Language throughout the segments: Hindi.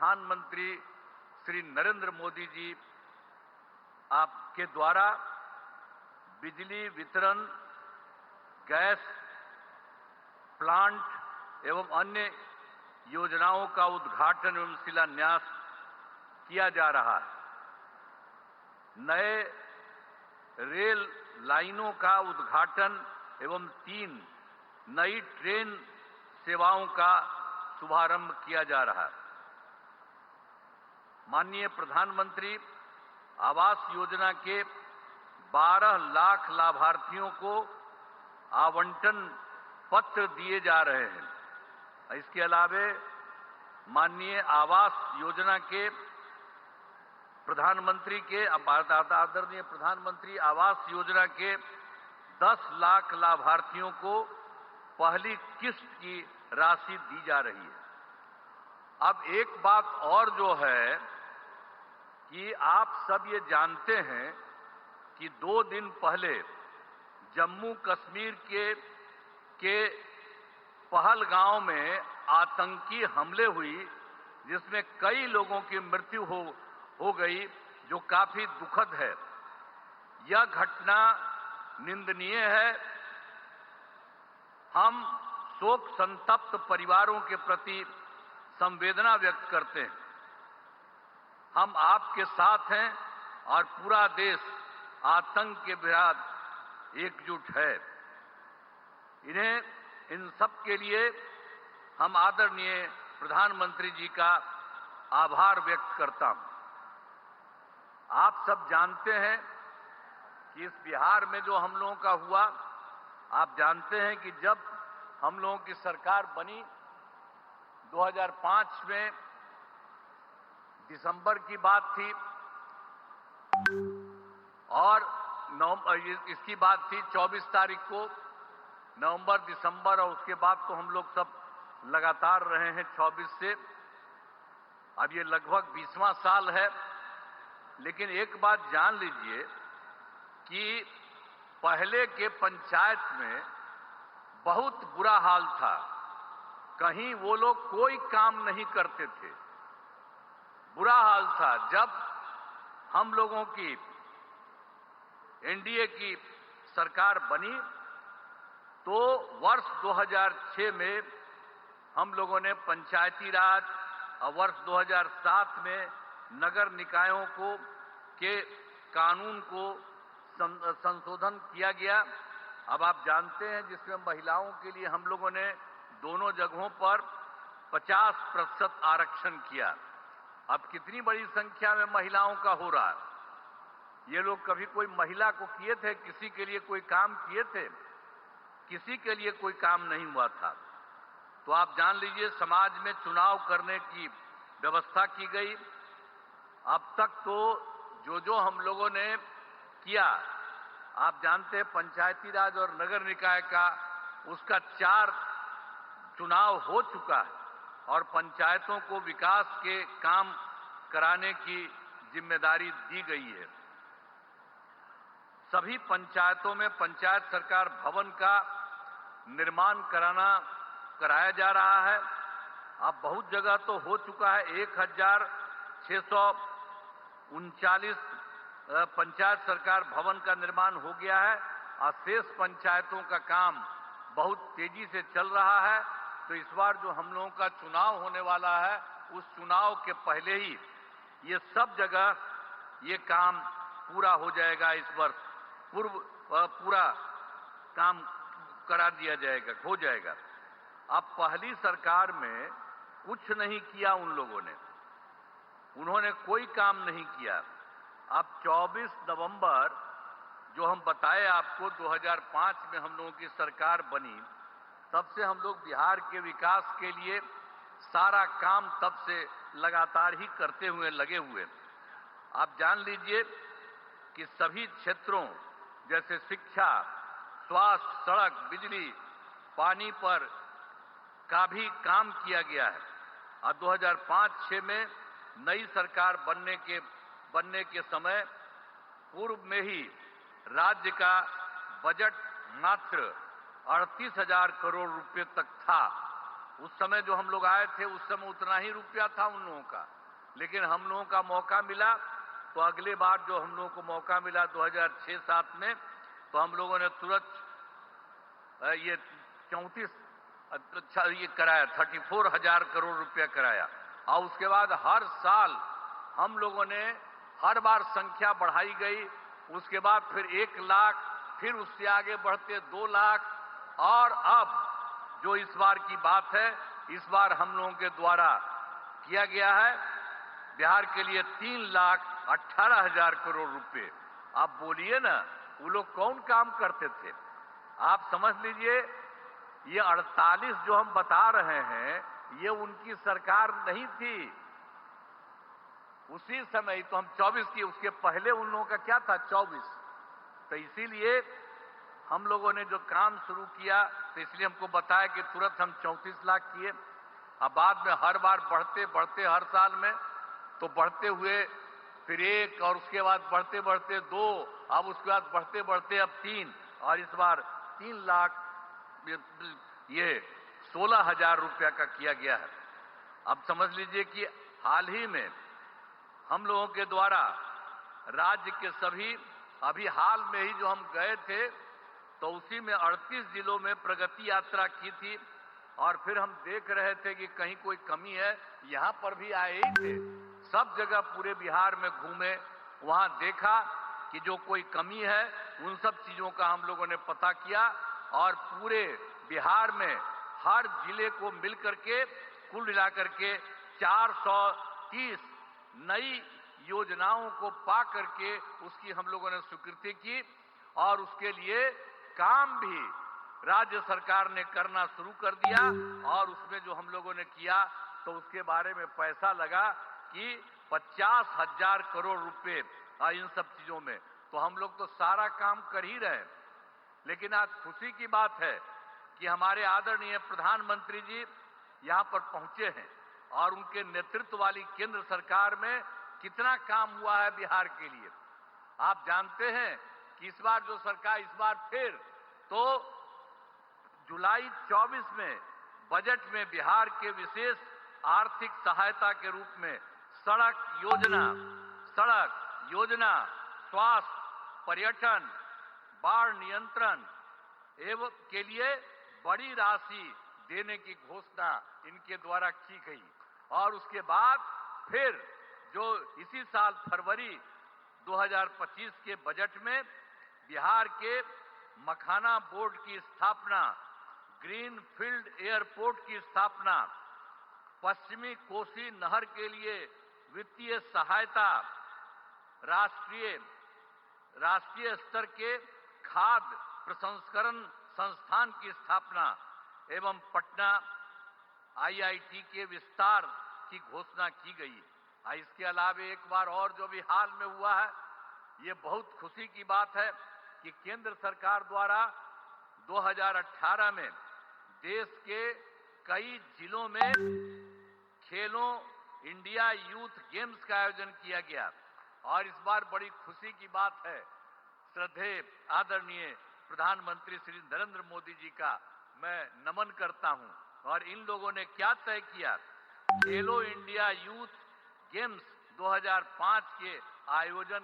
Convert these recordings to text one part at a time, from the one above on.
प्रधानमंत्री श्री नरेंद्र मोदी जी आपके द्वारा बिजली वितरण, गैस प्लांट एवं अन्य योजनाओं का उद्घाटन एवं शिलान्यास किया जा रहा है। नए रेल लाइनों का उद्घाटन एवं 3 नई ट्रेन सेवाओं का शुभारंभ किया जा रहा है। माननीय प्रधानमंत्री आवास योजना के 12 लाख लाभार्थियों को आवंटन पत्र दिए जा रहे हैं। इसके अलावे माननीय आवास योजना के आदरणीय प्रधानमंत्री आवास योजना के 10 लाख लाभार्थियों को पहली किस्त की राशि दी जा रही है। अब एक बात और जो है कि आप सब ये जानते हैं कि 2 दिन पहले जम्मू कश्मीर के पहलगांव में आतंकी हमले हुई, जिसमें कई लोगों की मृत्यु हो गई, जो काफी दुखद है। यह घटना निंदनीय है। हम शोक संतप्त परिवारों के प्रति संवेदना व्यक्त करते हैं। हम आपके साथ हैं और पूरा देश आतंक के विरुद्ध एकजुट है। इन सब के लिए हम आदरणीय प्रधानमंत्री जी का आभार व्यक्त करता हूं। आप सब जानते हैं कि इस बिहार में जो हम लोगों का हुआ, आप जानते हैं कि जब हम लोगों की सरकार बनी 2005 में दिसंबर की बात थी और इसकी बात थी 24 तारीख को, नवंबर, दिसंबर, और उसके बाद तो हम लोग सब लगातार रहे हैं 24 से। अब ये लगभग 20वां साल है। लेकिन एक बात जान लीजिए कि पहले के पंचायत में बहुत बुरा हाल था। कहीं वो लोग कोई काम नहीं करते थे, बुरा हाल था। जब हम लोगों की एनडीए की सरकार बनी तो वर्ष 2006 में हम लोगों ने पंचायती राज और वर्ष 2007 में नगर निकायों के कानून को संशोधन किया गया। अब आप जानते हैं जिसमें महिलाओं के लिए हम लोगों ने दोनों जगहों पर 50% आरक्षण किया। अब कितनी बड़ी संख्या में महिलाओं का हो रहा है। ये लोग कभी कोई महिला को किए थे, किसी के लिए कोई काम किए थे? किसी के लिए कोई काम नहीं हुआ था। तो आप जान लीजिए समाज में चुनाव करने की व्यवस्था की गई। अब तक तो जो हम लोगों ने किया, आप जानते हैं पंचायती राज और नगर निकाय का उसका 4 चुनाव हो चुका है और पंचायतों को विकास के काम कराने की जिम्मेदारी दी गई है। सभी पंचायतों में पंचायत सरकार भवन का निर्माण कराया जा रहा है। अब बहुत जगह तो हो चुका है। 1639 पंचायत सरकार भवन का निर्माण हो गया है और शेष पंचायतों का काम बहुत तेजी से चल रहा है। तो इस बार जो हम लोगों का चुनाव होने वाला है, उस चुनाव के पहले ही ये सब जगह ये काम पूरा हो जाएगा। इस वर्ष पूरा काम करा दिया जाएगा, हो जाएगा। अब पहली सरकार में कुछ नहीं किया उन लोगों ने, उन्होंने कोई काम नहीं किया। अब 24 नवंबर जो हम बताए आपको 2005 में हम लोगों की सरकार बनी, तब से हम लोग बिहार के विकास के लिए सारा काम तब से लगातार ही करते हुए लगे हुए। आप जान लीजिए कि सभी क्षेत्रों जैसे शिक्षा, स्वास्थ्य, सड़क, बिजली, पानी पर का भी काम किया गया है। और 2005-06 में नई सरकार बनने के समय पूर्व में ही राज्य का बजट मात्र 38,000 करोड़ रुपए तक था। उस समय जो हम लोग आए थे उस समय उतना ही रुपया था उन लोगों का, लेकिन हम लोगों का मौका मिला तो अगले बार जो हम लोगों को मौका मिला 2006-07 में, तो हम लोगों ने तुरंत ये 34 अच्छा ये कराया, 34,000 करोड़ रुपया कराया। और उसके बाद हर साल हम लोगों ने हर बार संख्या बढ़ाई गई, उसके बाद फिर 1 लाख, फिर उससे आगे बढ़ते 2 लाख, और अब जो इस बार की बात है, इस बार हम लोगों के द्वारा किया गया है बिहार के लिए 3,18,000 करोड़ रुपए। आप बोलिए ना, वो लोग कौन काम करते थे? आप समझ लीजिए, ये 48 जो हम बता रहे हैं, ये उनकी सरकार नहीं थी उसी समय, तो हम 24 की, उसके पहले उन लोगों का क्या था 24। तो इसीलिए हम लोगों ने जो काम शुरू किया, तो इसलिए हमको बताया कि तुरंत हम 34 लाख किए। अब बाद में हर बार बढ़ते बढ़ते हर साल में तो बढ़ते हुए फिर 1, और उसके बाद बढ़ते बढ़ते 2, अब उसके बाद बढ़ते बढ़ते अब 3, और इस बार 3 लाख ये 16,000 रुपया का किया गया है। अब समझ लीजिए कि हाल ही में हम लोगों के द्वारा राज्य के सभी, अभी हाल में ही जो हम गए थे तो उसी में 38 जिलों में प्रगति यात्रा की थी, और फिर हम देख रहे थे कि कहीं कोई कमी है, यहां पर भी आए ही थे, सब जगह पूरे बिहार में घूमे, वहां देखा कि जो कोई कमी है उन सब चीजों का हम लोगों ने पता किया, और पूरे बिहार में हर जिले को मिलकर के कुल मिलाकर के 430 नई योजनाओं को पा करके उसकी हम लोगों ने स्वीकृति की, और उसके लिए काम भी राज्य सरकार ने करना शुरू कर दिया। और उसमें जो हम लोगों ने किया तो उसके बारे में पैसा लगा कि 50,000 करोड़ रुपए इन सब चीजों में, तो हम लोग तो सारा काम कर ही रहे हैं। लेकिन आज खुशी की बात है कि हमारे आदरणीय प्रधानमंत्री जी यहां पर पहुंचे हैं, और उनके नेतृत्व वाली केंद्र सरकार में कितना काम हुआ है बिहार के लिए। आप जानते हैं कि इस बार जो सरकार, इस बार फिर तो जुलाई 24 में बजट में बिहार के विशेष आर्थिक सहायता के रूप में सड़क योजना, स्वास्थ्य, पर्यटन, बाढ़ नियंत्रण एवं के लिए बड़ी राशि देने की घोषणा इनके द्वारा की गई। और उसके बाद फिर जो इसी साल फरवरी 2025 के बजट में बिहार के मखाना बोर्ड की स्थापना, ग्रीन फील्ड एयरपोर्ट की स्थापना, पश्चिमी कोसी नहर के लिए वित्तीय सहायता, राष्ट्रीय स्तर के खाद्य प्रसंस्करण संस्थान की स्थापना एवं पटना IIT के विस्तार की घोषणा की गई। इसके अलावा एक बार और जो भी हाल में हुआ है, ये बहुत खुशी की बात है कि केंद्र सरकार द्वारा 2018 में देश के कई जिलों में खेलो इंडिया यूथ गेम्स का आयोजन किया गया। और इस बार बड़ी खुशी की बात है, श्रद्धेय आदरणीय प्रधानमंत्री श्री नरेंद्र मोदी जी का मैं नमन करता हूं। और इन लोगों ने क्या तय किया, खेलो इंडिया यूथ गेम्स 2005 के आयोजन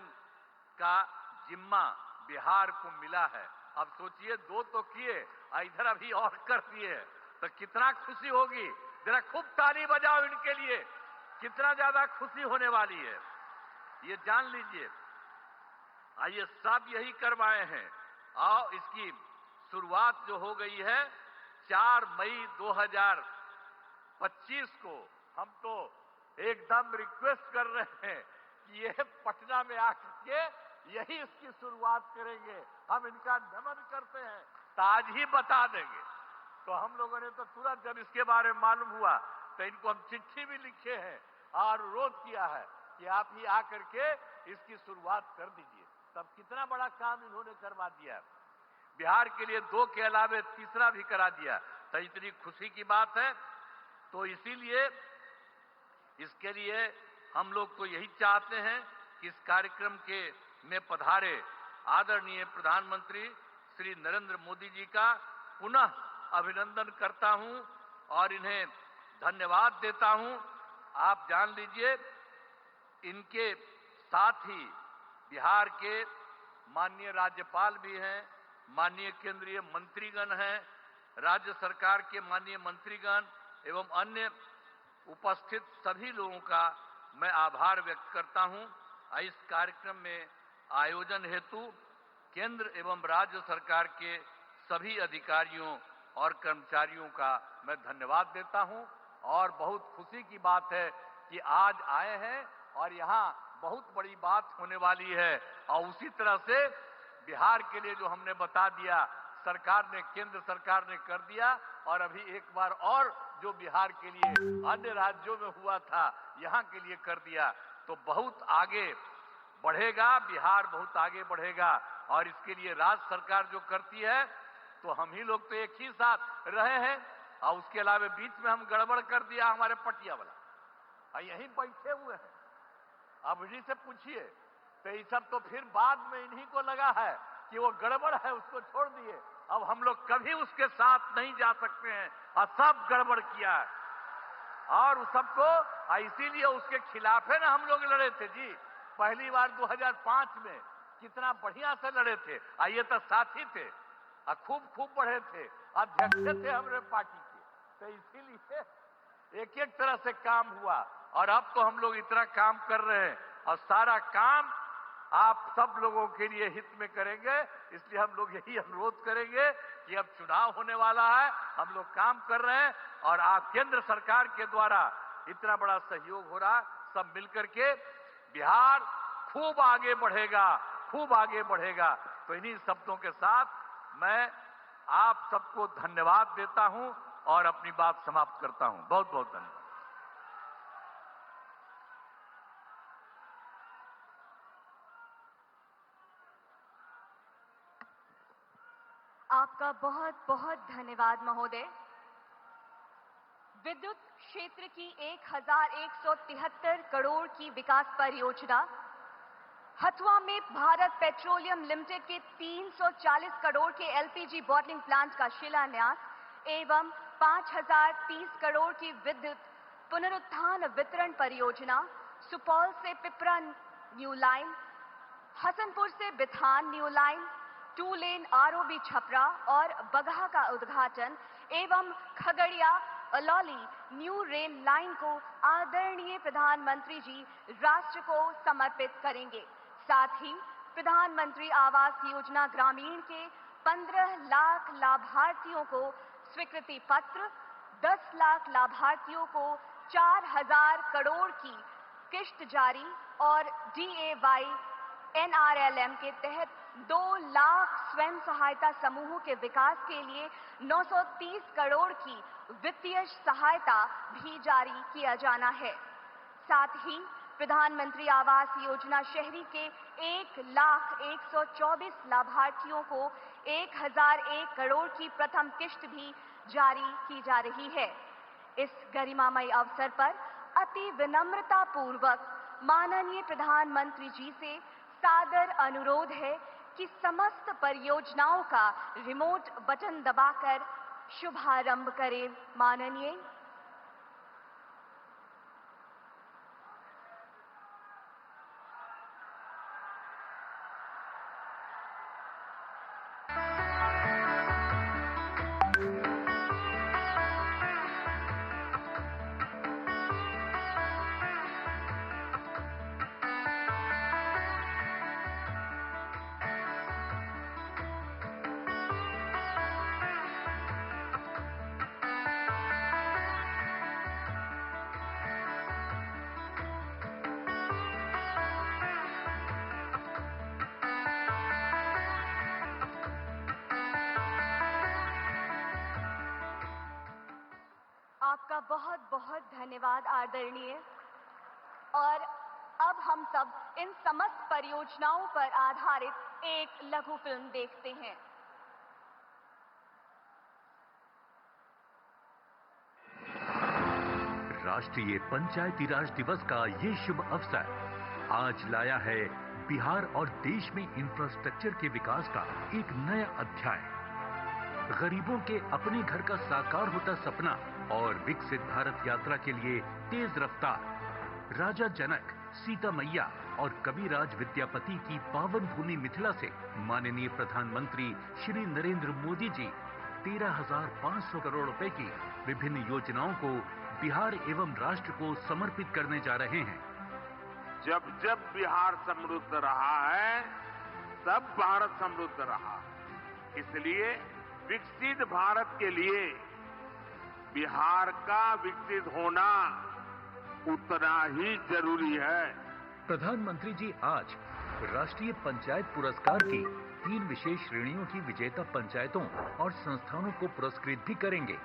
का जिम्मा बिहार को मिला है। अब सोचिए, 2 तो किए, इधर अभी और कर दिए, तो कितना खुशी होगी। जरा खूब ताली बजाओ इनके लिए, कितना ज्यादा खुशी होने वाली है, ये जान लीजिए। आइए सब यही करवाए हैं, और इसकी शुरुआत जो हो गई है 4 मई 2025 को। हम तो एकदम रिक्वेस्ट कर रहे हैं कि ये पटना में आकर के यही इसकी शुरुआत करेंगे। हम इनका नमन करते हैं, तो आज ही बता देंगे। तो हम लोगों ने तो तुरंत जब इसके बारे में मालूम हुआ तो इनको हम चिट्ठी भी लिखे हैं और अनुरोध किया है कि आप ही आकर के इसकी शुरुआत कर दीजिए। तब कितना बड़ा काम इन्होंने करवा दिया, बिहार के लिए 2 के अलावे तीसरा भी करा दिया, तो इतनी खुशी की बात है। तो इसीलिए इसके लिए हम लोग तो यही चाहते हैं कि इस कार्यक्रम के में पधारे आदरणीय प्रधानमंत्री श्री नरेंद्र मोदी जी का पुनः अभिनंदन करता हूं और इन्हें धन्यवाद देता हूं। आप जान लीजिए, इनके साथ ही बिहार के माननीय राज्यपाल भी हैं, माननीय केंद्रीय मंत्रीगण हैं, राज्य सरकार के माननीय मंत्रीगण एवं अन्य उपस्थित सभी लोगों का मैं आभार व्यक्त करता हूं। इस कार्यक्रम में आयोजन हेतु केंद्र एवं राज्य सरकार के सभी अधिकारियों और कर्मचारियों का मैं धन्यवाद देता हूं। और बहुत खुशी की बात है कि आज आए हैं और यहाँ बहुत बड़ी बात होने वाली है। और उसी तरह से बिहार के लिए जो हमने बता दिया, सरकार ने, केंद्र सरकार ने कर दिया, और अभी एक बार और जो बिहार के लिए अन्य राज्यों में हुआ था, यहाँ के लिए कर दिया, तो बहुत आगे बढ़ेगा, बिहार बहुत आगे बढ़ेगा। और इसके लिए राज्य सरकार जो करती है, तो हम ही लोग तो एक ही साथ रहे हैं, और उसके अलावा बीच में हम गड़बड़ कर दिया हमारे पटिया वाला, और यहीं बैठे हुए हैं। अब इन्हीं से पूछिए, तो ये सब तो फिर बाद में इन्हीं को लगा है कि वो गड़बड़ है, उसको छोड़ दिए। अब हम लोग कभी उसके साथ नहीं जा सकते हैं, और सब गड़बड़ किया है, और उस सबको इसीलिए उसके खिलाफ है ना हम लोग लड़े थे जी। पहली बार 2005 में कितना बढ़िया से लड़े थे, ये तो साथी थे, खूब बढ़े थे, अध्यक्ष थे हमारे पार्टी के, तो इसीलिए एक एक तरह से काम हुआ। और अब तो हम लोग इतना काम कर रहे हैं, और सारा काम आप सब लोगों के लिए हित में करेंगे। इसलिए हम लोग यही अनुरोध करेंगे कि अब चुनाव होने वाला है, हम लोग काम कर रहे हैं, और आप केंद्र सरकार के द्वारा इतना बड़ा सहयोग हो रहा, सब मिलकर के बिहार खूब आगे बढ़ेगा, खूब आगे बढ़ेगा। तो इन्हीं शब्दों के साथ मैं आप सबको धन्यवाद देता हूं और अपनी बात समाप्त करता हूं। बहुत बहुत धन्यवाद। आपका बहुत बहुत धन्यवाद महोदय। विद्युत क्षेत्र की 1173 करोड़ की विकास परियोजना, हथुआ में भारत पेट्रोलियम लिमिटेड के 340 करोड़ के एलपीजी बॉटलिंग प्लांट का शिलान्यास एवं 5030 करोड़ की विद्युत पुनरुत्थान वितरण परियोजना, सुपौल से पिपरा न्यू लाइन, हसनपुर से बिथान न्यू लाइन, 2 लेन आरओबी छपरा और बगहा का उद्घाटन एवं Khagaria Alauli new rail line को आदरणीय प्रधानमंत्री जी राष्ट्र को समर्पित करेंगे। साथ ही प्रधानमंत्री आवास योजना ग्रामीण के 15 लाख लाभार्थियों को स्वीकृति पत्र, 10 लाख लाभार्थियों को 4000 करोड़ की किश्त जारी और DAY NRLM के तहत 2 लाख स्वयं सहायता समूहों के विकास के लिए 930 करोड़ की वित्तीय सहायता भी जारी किया जाना है। साथ ही प्रधानमंत्री आवास योजना शहरी के 1,124 लाभार्थियों को 1001 करोड़ की प्रथम किश्त भी जारी की जा रही है। इस गरिमामय अवसर पर अति विनम्रता पूर्वक माननीय प्रधानमंत्री जी से सादर अनुरोध है कि समस्त परियोजनाओं का रिमोट बटन दबाकर शुभारंभ करें। माननीय। आपका बहुत बहुत धन्यवाद आदरणीय। और अब हम सब इन समस्त परियोजनाओं पर आधारित एक लघु फिल्म देखते हैं। राष्ट्रीय पंचायती राज दिवस का ये शुभ अवसर आज लाया है बिहार और देश में इंफ्रास्ट्रक्चर के विकास का एक नया अध्याय। गरीबों के अपने घर का साकार होता सपना और विकसित भारत यात्रा के लिए तेज रफ्तार। राजा जनक, सीता मैया और कविराज विद्यापति की पावन भूमि मिथिला से माननीय प्रधानमंत्री श्री नरेंद्र मोदी जी 13,500 करोड़ रुपए की विभिन्न योजनाओं को बिहार एवं राष्ट्र को समर्पित करने जा रहे हैं। जब जब बिहार समृद्ध रहा है, तब भारत समृद्ध रहा है। इसलिए विकसित भारत के लिए बिहार का विकसित होना उतना ही जरूरी है। प्रधानमंत्री जी आज राष्ट्रीय पंचायत पुरस्कार की 3 विशेष श्रेणियों की विजेता पंचायतों और संस्थानों को पुरस्कृत भी करेंगे।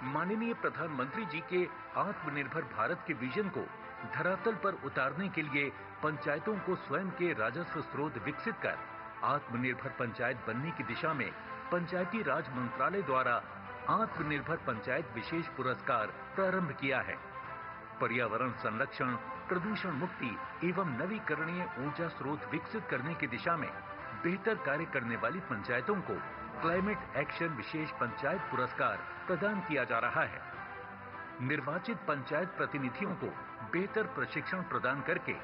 माननीय प्रधानमंत्री जी के आत्मनिर्भर भारत के विजन को धरातल पर उतारने के लिए पंचायतों को स्वयं के राजस्व स्रोत विकसित कर आत्मनिर्भर पंचायत बनने की दिशा में पंचायती राज मंत्रालय द्वारा आत्मनिर्भर पंचायत विशेष पुरस्कार प्रारंभ किया है। पर्यावरण संरक्षण, प्रदूषण मुक्ति एवं नवीकरणीय ऊर्जा स्रोत विकसित करने की दिशा में बेहतर कार्य करने वाली पंचायतों को क्लाइमेट एक्शन विशेष पंचायत पुरस्कार प्रदान किया जा रहा है। निर्वाचित पंचायत प्रतिनिधियों को बेहतर प्रशिक्षण प्रदान करके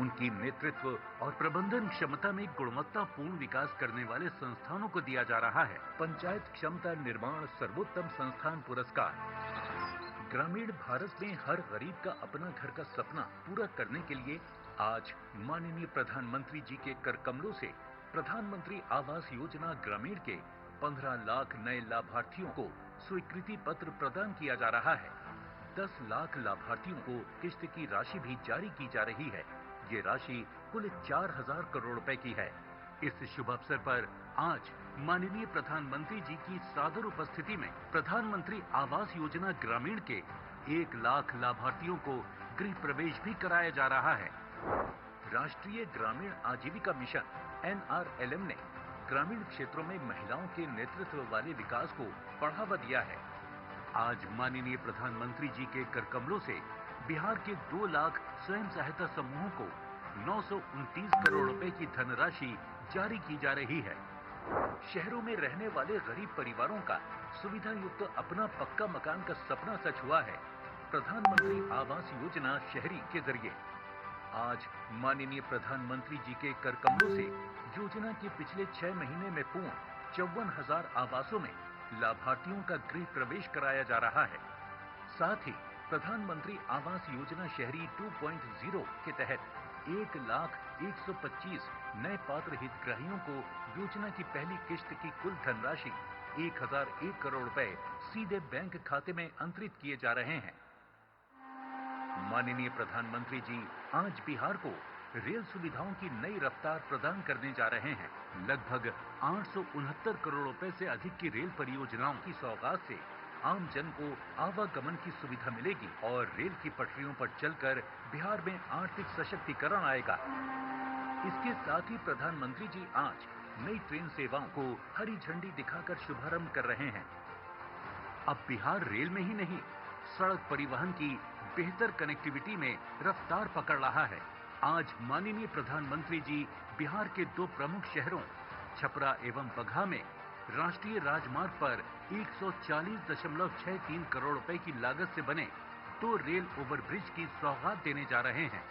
उनकी नेतृत्व और प्रबंधन क्षमता में गुणवत्तापूर्ण विकास करने वाले संस्थानों को दिया जा रहा है पंचायत क्षमता निर्माण सर्वोत्तम संस्थान पुरस्कार। ग्रामीण भारत में हर गरीब का अपना घर का सपना पूरा करने के लिए आज माननीय प्रधानमंत्री जी के कर कमलों से प्रधानमंत्री आवास योजना ग्रामीण के 15 लाख नए लाभार्थियों को स्वीकृति पत्र प्रदान किया जा रहा है। 10 लाख लाभार्थियों को किश्त की राशि भी जारी की जा रही है। ये राशि कुल 4,000 करोड़ रुपए की है। इस शुभ अवसर पर आज माननीय प्रधानमंत्री जी की सादर उपस्थिति में प्रधानमंत्री आवास योजना ग्रामीण के 1 लाख लाभार्थियों को गृह प्रवेश भी कराया जा रहा है। राष्ट्रीय ग्रामीण आजीविका मिशन NRLM ने ग्रामीण क्षेत्रों में महिलाओं के नेतृत्व वाले विकास को बढ़ावा दिया है। आज माननीय प्रधानमंत्री जी के कर कमलों से बिहार के 2 लाख स्वयं सहायता समूहों को 929 करोड़ रुपए की धनराशि जारी की जा रही है। शहरों में रहने वाले गरीब परिवारों का सुविधा युक्त अपना पक्का मकान का सपना सच हुआ है प्रधानमंत्री आवास योजना शहरी के जरिए। आज माननीय प्रधानमंत्री जी के कर कमलों से योजना के पिछले 6 महीने में पूर्ण 54,000 आवासों में लाभार्थियों का गृह प्रवेश कराया जा रहा है। साथ ही प्रधानमंत्री आवास योजना शहरी 2.0 के तहत 1,125 नए पात्र हितग्राहियों को योजना की पहली किश्त की कुल धनराशि 1,001 करोड़ रुपए सीधे बैंक खाते में अंतरित किए जा रहे हैं। माननीय प्रधानमंत्री जी आज बिहार को रेल सुविधाओं की नई रफ्तार प्रदान करने जा रहे हैं। लगभग 869 करोड़ रुपए से अधिक की रेल परियोजनाओं की सौगात से आम जन को आवागमन की सुविधा मिलेगी और रेल की पटरियों पर चलकर बिहार में आर्थिक सशक्तिकरण आएगा। इसके साथ ही प्रधानमंत्री जी आज नई ट्रेन सेवाओं को हरी झंडी दिखाकर शुभारंभ कर रहे हैं। अब बिहार रेल में ही नहीं, सड़क परिवहन की बेहतर कनेक्टिविटी में रफ्तार पकड़ रहा है। आज माननीय प्रधानमंत्री जी बिहार के 2 प्रमुख शहरों छपरा एवं बगहा में राष्ट्रीय राजमार्ग पर 140.63 करोड़ रुपए की लागत से बने 2 रेल ओवरब्रिज की सौगात देने जा रहे हैं।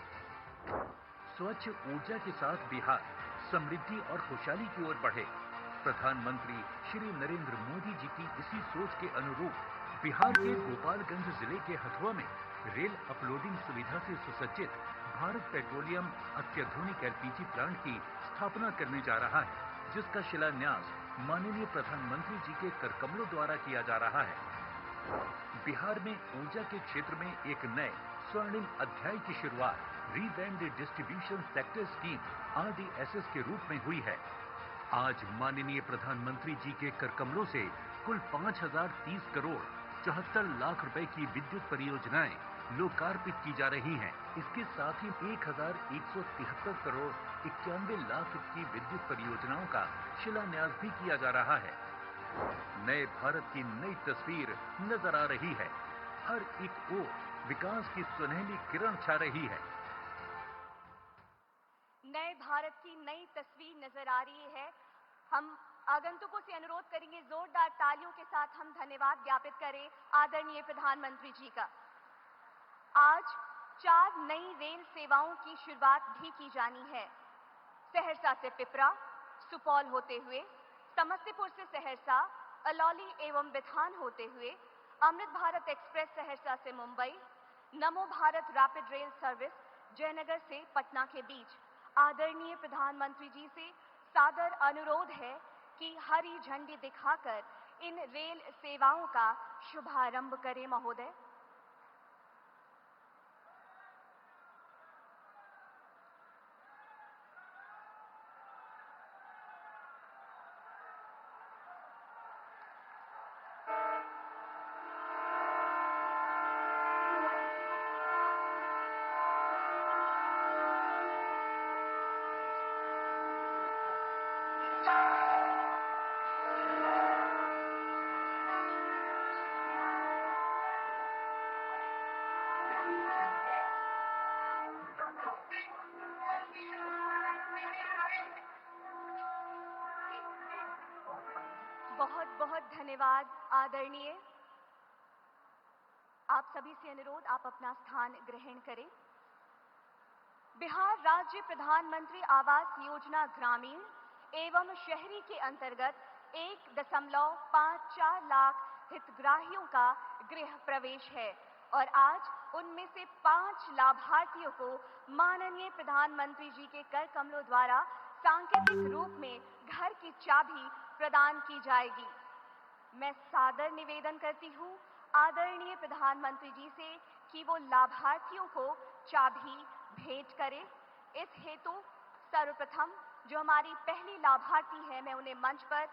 स्वच्छ ऊर्जा के साथ बिहार समृद्धि और खुशहाली की ओर बढ़े। प्रधानमंत्री श्री नरेंद्र मोदी जी की इसी सोच के अनुरूप बिहार के गोपालगंज जिले के हथुआ में रेल अपलोडिंग सुविधा से सुसज्जित भारत पेट्रोलियम अत्याधुनिक LPG प्लांट की स्थापना करने जा रहा है, जिसका शिलान्यास माननीय प्रधानमंत्री जी के कर कमलों द्वारा किया जा रहा है। बिहार में ऊर्जा के क्षेत्र में एक नए स्वर्णिम अध्याय की शुरुआत revamped distribution sector scheme RDSS के रूप में हुई है। आज माननीय प्रधानमंत्री जी के कर कमलों से कुल 5,030 करोड़ 74 लाख रुपए की विद्युत परियोजनाएं लोकार्पित की जा रही हैं। इसके साथ ही 1,173 करोड़ 91 लाख की विद्युत परियोजनाओं का शिलान्यास भी किया जा रहा है। नए भारत की नई तस्वीर नजर आ रही है। हर एक ओर विकास की सुनहली किरण छा रही है। नए भारत की नई तस्वीर नजर आ रही है। हम आगंतुकों से अनुरोध करेंगे जोरदार तालियों के साथ हम धन्यवाद ज्ञापित करें आदरणीय प्रधानमंत्री जी का। आज 4 नई रेल सेवाओं की शुरुआत भी की जानी है। सहरसा से पिपरा, सुपौल होते हुए, समस्तीपुर से सहरसा, अलौली एवं बिथान होते हुए, अमृत भारत एक्सप्रेस सहरसा से मुंबई, नमो Bharat rapid rail service Jaynagar से पटना के बीच। आदरणीय प्रधानमंत्री जी से सादर अनुरोध है कि हरी झंडी दिखाकर इन रेल सेवाओं का शुभारंभ करें महोदय। बहुत बहुत धन्यवाद आदरणीय। आप सभी से अनुरोध, आप अपना स्थान ग्रहण करें। बिहार राज्य प्रधानमंत्री आवास योजना ग्रामीण एवं शहरी के अंतर्गत 1.54 लाख हितग्राहियों का गृह प्रवेश है और आज उनमें से 5 लाभार्थियों को माननीय प्रधानमंत्री जी के कर कमलों द्वारा सांकेतिक रूप में घर की चाबी प्रदान की जाएगी। मैं सादर निवेदन करती हूँ आदरणीय प्रधानमंत्री जी से कि वो लाभार्थियों को चाबी भेंट करें। इस हेतु सर्वप्रथम जो हमारी पहली लाभार्थी है, मैं उन्हें मंच पर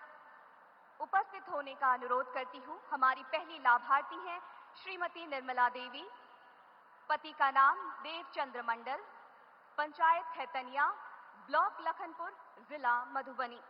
उपस्थित होने का अनुरोध करती हूँ। हमारी पहली लाभार्थी हैं श्रीमती निर्मला देवी, पति का नाम देवचंद्र मंडल, पंचायत खैतनिया, ब्लॉक लखनपुर, जिला मधुबनी।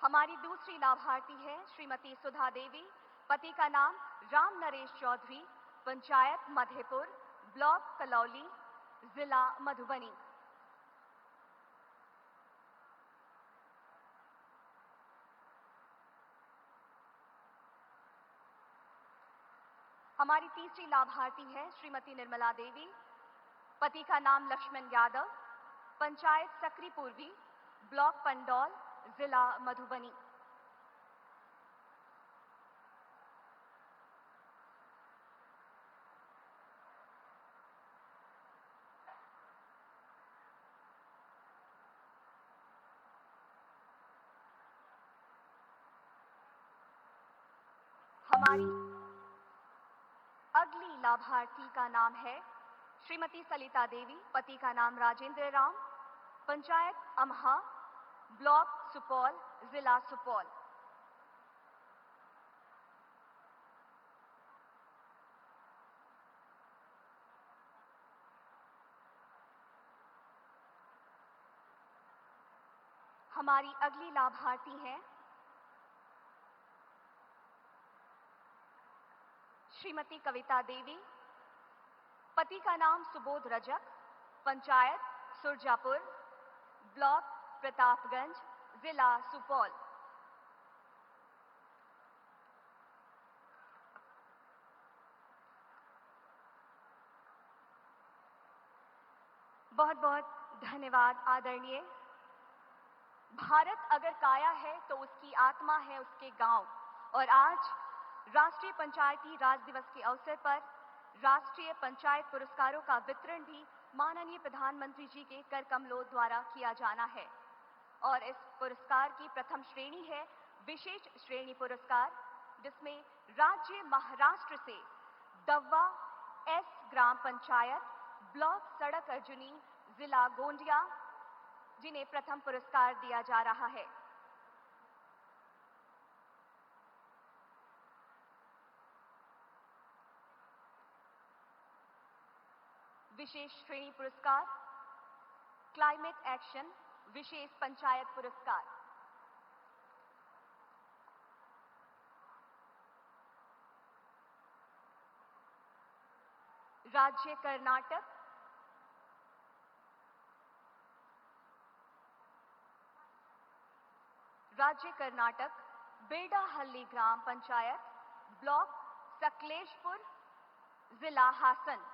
हमारी दूसरी लाभार्थी है श्रीमती सुधा देवी, पति का नाम राम नरेश चौधरी, पंचायत मधेपुर, ब्लॉक कलौली, जिला मधुबनी। हमारी तीसरी लाभार्थी है श्रीमती निर्मला देवी, पति का नाम लक्ष्मण यादव, पंचायत सकरी पूर्वी, ब्लॉक पंडौल, जिला मधुबनी। हमारी अगली लाभार्थी का नाम है श्रीमती सलिता देवी, पति का नाम राजेंद्र राम, पंचायत अमहा, ब्लॉक सुपौल, जिला सुपौल। हमारी अगली लाभार्थी हैं श्रीमती कविता देवी, पति का नाम सुबोध रजक, पंचायत सुरजापुर, ब्लॉक प्रतापगंज, जिला सुपौल। बहुत बहुत धन्यवाद आदरणीय। भारत अगर काया है तो उसकी आत्मा है उसके गांव, और आज राष्ट्रीय पंचायती राज दिवस के अवसर पर राष्ट्रीय पंचायत पुरस्कारों का वितरण भी माननीय प्रधानमंत्री जी के कर कमलों द्वारा किया जाना है। और इस पुरस्कार की प्रथम श्रेणी है विशेष श्रेणी पुरस्कार, जिसमें राज्य महाराष्ट्र से दव्वा एस ग्राम पंचायत, ब्लॉक सड़क अर्जुनी, जिला गोंडिया, जिन्हें प्रथम पुरस्कार दिया जा रहा है। विशेष श्रेणी पुरस्कार क्लाइमेट एक्शन विशेष पंचायत पुरस्कार। राज्य कर्नाटक, राज्य कर्नाटक बेडाहल्ली ग्राम पंचायत, ब्लॉक सकलेशपुर, जिला हासन।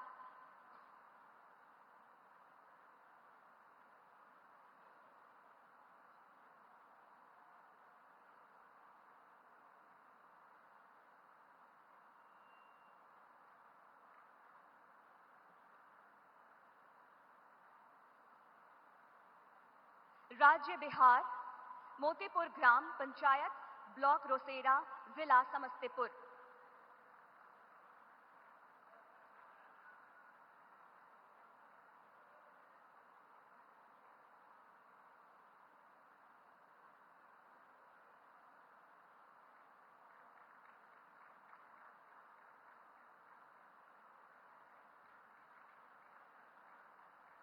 राज्य बिहार मोतीपुर ग्राम पंचायत, ब्लॉक रोसेड़ा, जिला समस्तीपुर।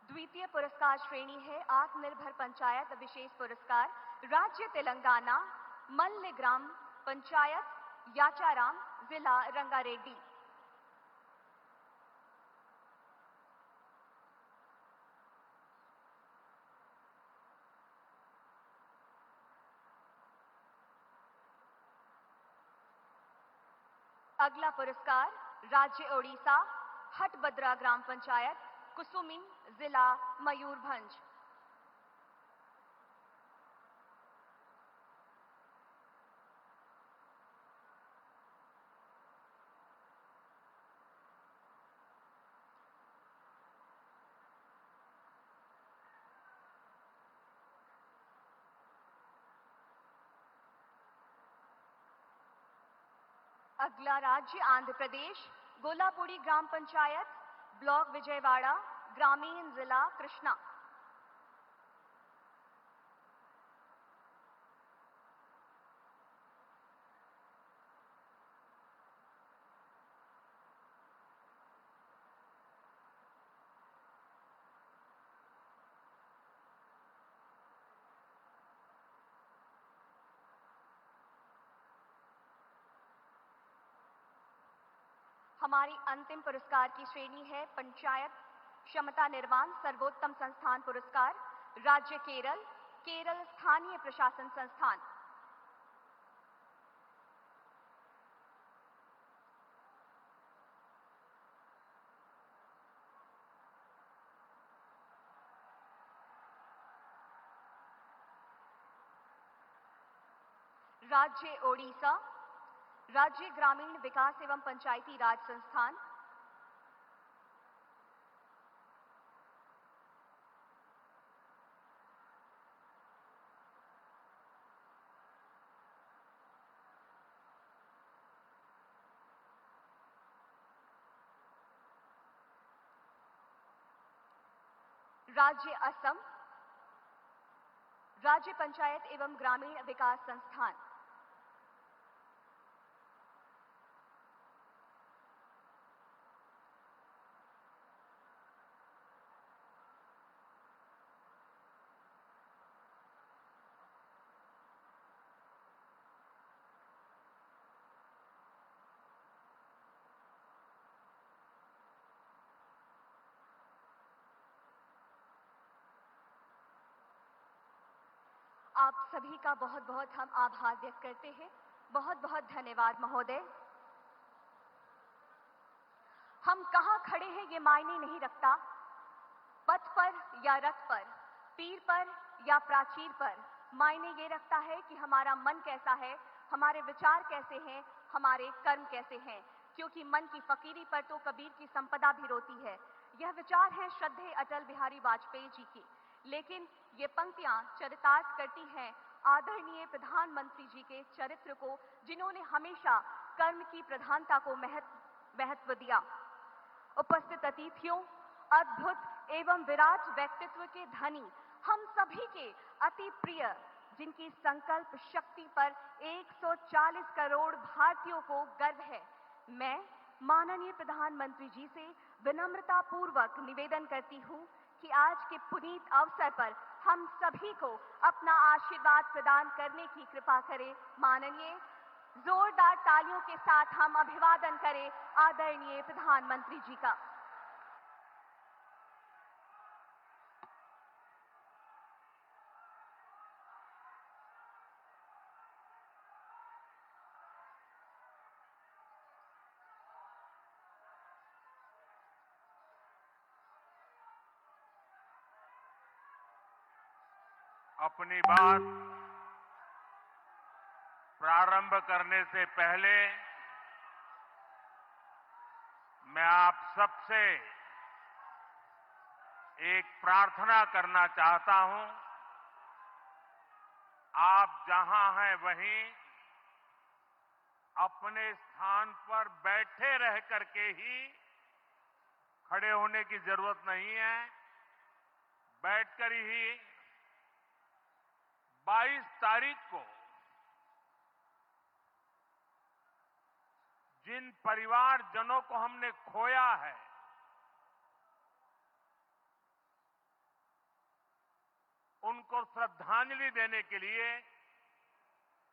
द्वितीय पुरस्कार श्रेणी है आत्मनिर्भर पंचायत विशेष पुरस्कार, राज्य तेलंगाना, मल्ल ग्राम पंचायत, याचाराम, जिला रंगारेड्डी। अगला पुरस्कार राज्य ओडिशा, हटबद्रा ग्राम पंचायत, कुसुमिन, जिला मयूरभंज। अगला राज्य आंध्र प्रदेश, गोलापुड़ी ग्राम पंचायत, ब्लॉक विजयवाड़ा, ग्रामीण, जिला कृष्णा। हमारी अंतिम पुरस्कार की श्रेणी है पंचायत क्षमता निर्माण सर्वोत्तम संस्थान पुरस्कार, राज्य केरल, केरल स्थानीय प्रशासन संस्थान। राज्य ओडिशा, राज्य ग्रामीण विकास एवं पंचायती राज संस्थान। राज्य असम, राज्य पंचायत एवं ग्रामीण विकास संस्थान। आप सभी का बहुत बहुत हम आभार व्यक्त करते हैं। बहुत बहुत धन्यवाद महोदय। हम कहां खड़े हैं ये मायने नहीं रखता, पथ पर या रथ पर, पीर पर या प्राचीर पर, मायने ये रखता है कि हमारा मन कैसा है, हमारे विचार कैसे हैं, हमारे कर्म कैसे हैं। क्योंकि मन की फकीरी पर तो कबीर की संपदा भी रोती है। यह विचार है श्रद्धेय अटल बिहारी वाजपेयी जी की। लेकिन ये पंक्तियां चरितार्थ करती हैं आदरणीय प्रधानमंत्री जी के चरित्र को, जिन्होंने हमेशा कर्म की प्रधानता को महत्व दिया। उपस्थित अतिथियों, अद्भुत एवं विराट व्यक्तित्व के धनी हम सभी के अति प्रिय, जिनकी संकल्प शक्ति पर 140 करोड़ भारतीयों को गर्व है, मैं माननीय प्रधानमंत्री जी से विनम्रता पूर्वक निवेदन करती हूं कि आज के पुनीत अवसर पर हम सभी को अपना आशीर्वाद प्रदान करने की कृपा करें। माननीय, जोरदार तालियों के साथ हम अभिवादन करें आदरणीय प्रधानमंत्री जी का। अपनी बात प्रारंभ करने से पहले मैं आप सबसे एक प्रार्थना करना चाहता हूं। आप जहां हैं वहीं अपने स्थान पर बैठे रह करके ही, खड़े होने की जरूरत नहीं है, बैठकर ही 22 तारीख को जिन परिवारजनों को हमने खोया है, उनको श्रद्धांजलि देने के लिए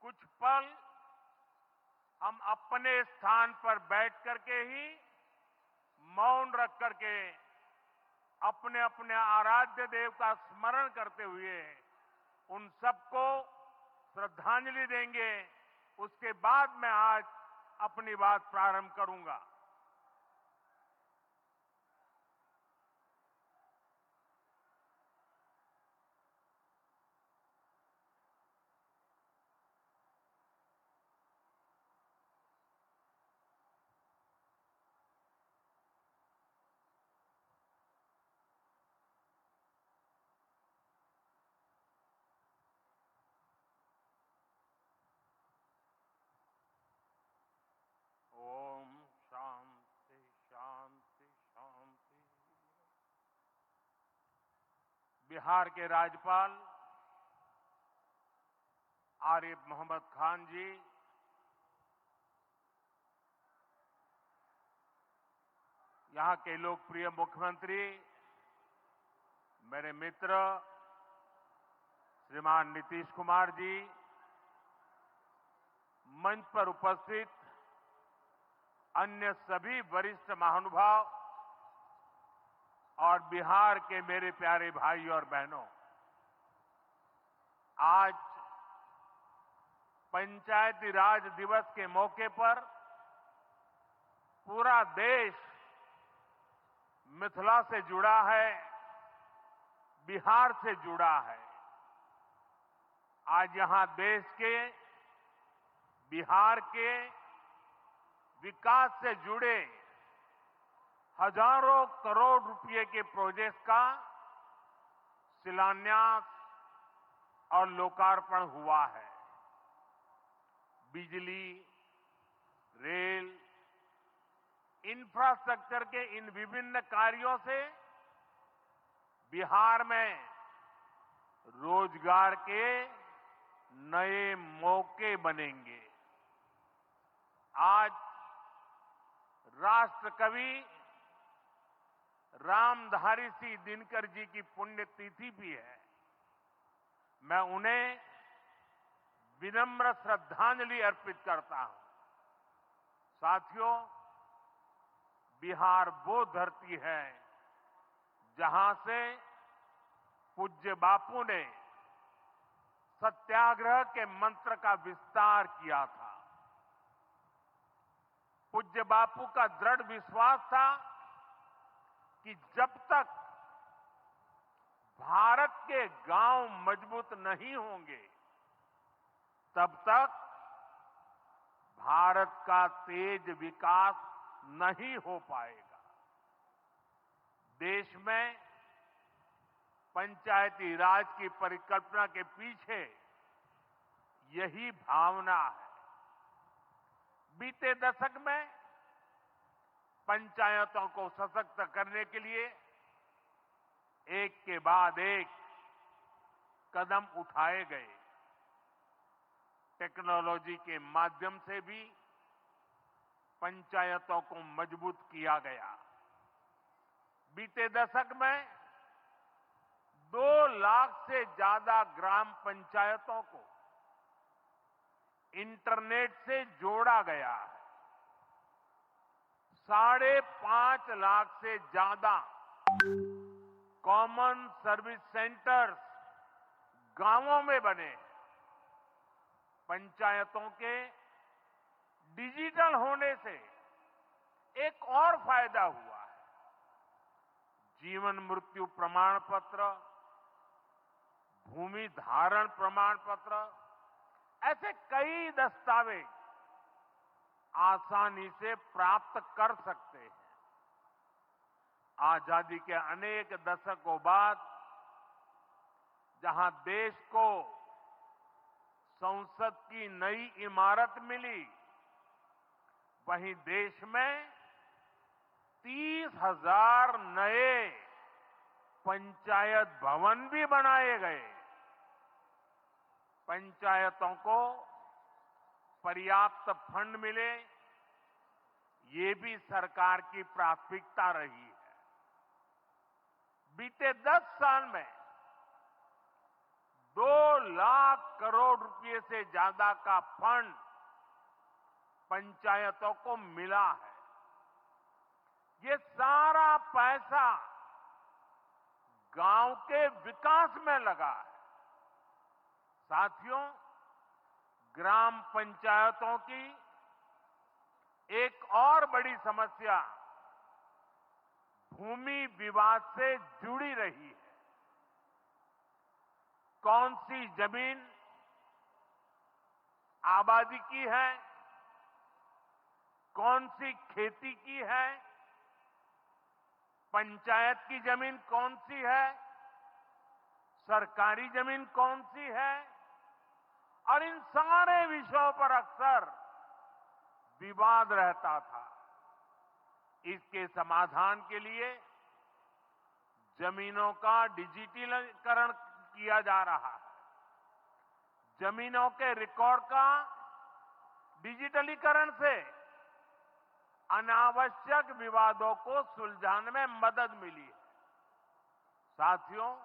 कुछ पल हम अपने स्थान पर बैठ करके ही मौन रख करके अपने अपने आराध्य देव का स्मरण करते हुए उन सबको श्रद्धांजलि देंगे। उसके बाद मैं आज अपनी बात प्रारंभ करूंगा। ओम शांति शांति शांति। बिहार के राज्यपाल आरिफ मोहम्मद खान जी, यहां के लोकप्रिय मुख्यमंत्री मेरे मित्र श्रीमान नीतीश कुमार जी, मंच पर उपस्थित अन्य सभी वरिष्ठ महानुभाव और बिहार के मेरे प्यारे भाई और बहनों, आज पंचायती राज दिवस के मौके पर पूरा देश मिथिला से जुड़ा है, बिहार से जुड़ा है। आज यहां देश के, बिहार के विकास से जुड़े हजारों करोड़ रुपए के प्रोजेक्ट का शिलान्यास और लोकार्पण हुआ है। बिजली, रेल, इंफ्रास्ट्रक्चर के इन विभिन्न कार्यों से बिहार में रोजगार के नए मौके बनेंगे। आज राष्ट्र कवि रामधारी सिंह दिनकर जी की पुण्यतिथि भी है। मैं उन्हें विनम्र श्रद्धांजलि अर्पित करता हूं। साथियों, बिहार वो धरती है जहां से पूज्य बापू ने सत्याग्रह के मंत्र का विस्तार किया था। पूज्य बापू का दृढ़ विश्वास था कि जब तक भारत के गांव मजबूत नहीं होंगे, तब तक भारत का तेज विकास नहीं हो पाएगा। देश में पंचायती राज की परिकल्पना के पीछे यही भावना है। बीते दशक में पंचायतों को सशक्त करने के लिए एक के बाद एक कदम उठाए गए। टेक्नोलॉजी के माध्यम से भी पंचायतों को मजबूत किया गया। बीते दशक में 2 लाख से ज्यादा ग्राम पंचायतों को इंटरनेट से जोड़ा गया है। 5.5 लाख से ज्यादा कॉमन सर्विस सेंटर्स गांवों में बने। पंचायतों के डिजिटल होने से एक और फायदा हुआ है। जीवन मृत्यु प्रमाण पत्र, भूमि धारण प्रमाण पत्र, ऐसे कई दस्तावेज आसानी से प्राप्त कर सकते हैं। आजादी के अनेक दशकों बाद जहां देश को संसद की नई इमारत मिली, वहीं देश में 30,000 नए पंचायत भवन भी बनाए गए। पंचायतों को पर्याप्त फंड मिले, ये भी सरकार की प्राथमिकता रही है। बीते 10 साल में 2 लाख करोड़ रुपए से ज्यादा का फंड पंचायतों को मिला है। ये सारा पैसा गांव के विकास में लगा है। साथियों, ग्राम पंचायतों की एक और बड़ी समस्या भूमि विवाद से जुड़ी रही है। कौन सी जमीन आबादी की है, कौन सी खेती की है, पंचायत की जमीन कौन सी है, सरकारी जमीन कौन सी है, और इन सारे विषयों पर अक्सर विवाद रहता था। इसके समाधान के लिए जमीनों का डिजिटलीकरण किया जा रहा है। जमीनों के रिकॉर्ड का डिजिटलीकरण से अनावश्यक विवादों को सुलझाने में मदद मिली है। साथियों,